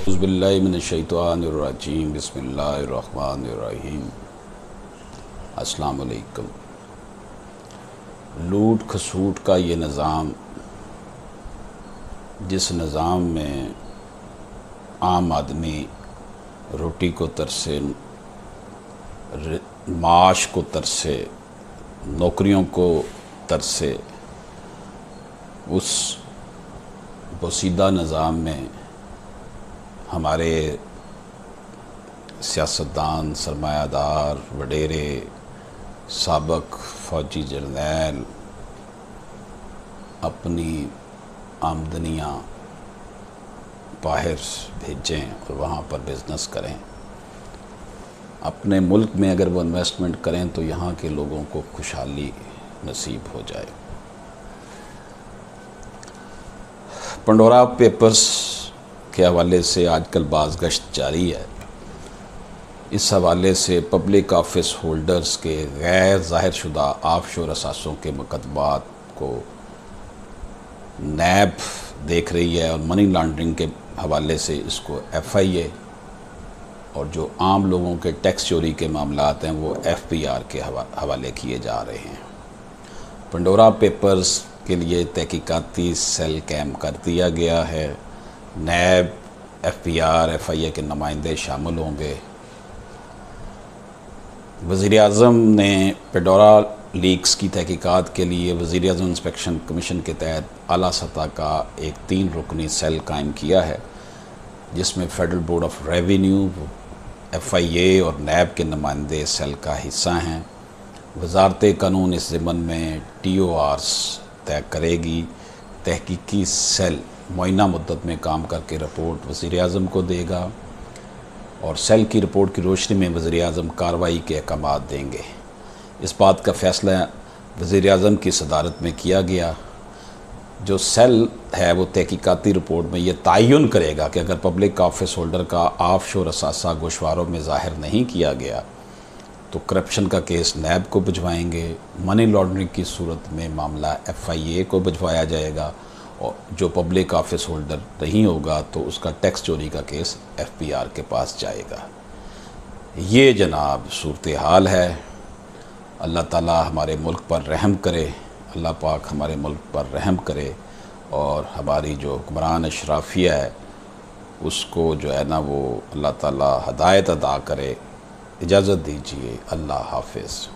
اعوذ باللہ من الشیطان الرجیم بسم اللہ الرحمن الرحیم۔ السلام علیکم۔ لوٹ کھسوٹ کا یہ نظام، جس نظام میں عام آدمی روٹی کو ترسے، معاش کو ترسے، نوکریوں کو ترسے، اس بوسیدہ نظام میں ہمارے سیاستدان، سرمایہ دار، وڈیرے، سابق فوجی جرنیل اپنی آمدنیاں باہر بھیجیں اور وہاں پر بزنس کریں۔ اپنے ملک میں اگر وہ انویسٹمنٹ کریں تو یہاں کے لوگوں کو خوشحالی نصیب ہو جائے۔ پنڈورا پیپرز کے حوالے سے آج کل بازگشت جاری ہے۔ اس حوالے سے پبلک آفس ہولڈرز کے غیر ظاہر شدہ آف شور اثاثوں کے مقدمات کو نیب دیکھ رہی ہے، اور منی لانڈرنگ کے حوالے سے اس کو ایف آئی اے، اور جو عام لوگوں کے ٹیکس چوری کے معاملات ہیں وہ ایف بی آر کے حوالے کیے جا رہے ہیں۔ پنڈورا پیپرز کے لیے تحقیقاتی سیل قائم کر دیا گیا ہے۔ NAB, F B R, F I A کے نمائندے شامل ہوں گے۔ وزیر اعظم نے پنڈورا لیکس کی تحقیقات کے لیے وزیر اعظم انسپیکشن کمیشن کے تحت اعلیٰ سطح کا ایک 3 رکنی سیل قائم کیا ہے، جس میں Federal Board of Revenue, F I A اور نیب کے نمائندے سیل کا حصہ ہیں۔ وزارت قانون اس ضمن میں ٹی او آرز طے کرے گی۔ تحقیقی سیل معینہ مدت میں کام کر کے رپورٹ وزیر اعظم کو دے گا، اور سیل کی رپورٹ کی روشنی میں وزیر اعظم کارروائی کے احکامات دیں گے۔ اس بات کا فیصلہ وزیر اعظم کی صدارت میں کیا گیا۔ جو سیل ہے وہ تحقیقاتی رپورٹ میں یہ تعین کرے گا کہ اگر پبلک آفس ہولڈر کا آف شور اثاثہ گوشواروں میں ظاہر نہیں کیا گیا تو کرپشن کا کیس نیب کو بھجوائیں گے۔ منی لانڈرنگ کی صورت میں معاملہ ایف آئی اے کو بھجوایا جائے گا، اور جو پبلک آفس ہولڈر نہیں ہوگا تو اس کا ٹیکس چوری کا کیس ایف بی آر کے پاس جائے گا۔ یہ جناب صورتحال ہے۔ اللہ تعالیٰ ہمارے ملک پر رحم کرے، اللہ پاک ہمارے ملک پر رحم کرے، اور ہماری جو حکمران اشرافیہ ہے اس کو جو ہے نا وہ اللہ تعالیٰ ہدایت عطا کرے۔ اجازت دیجیے، اللہ حافظ۔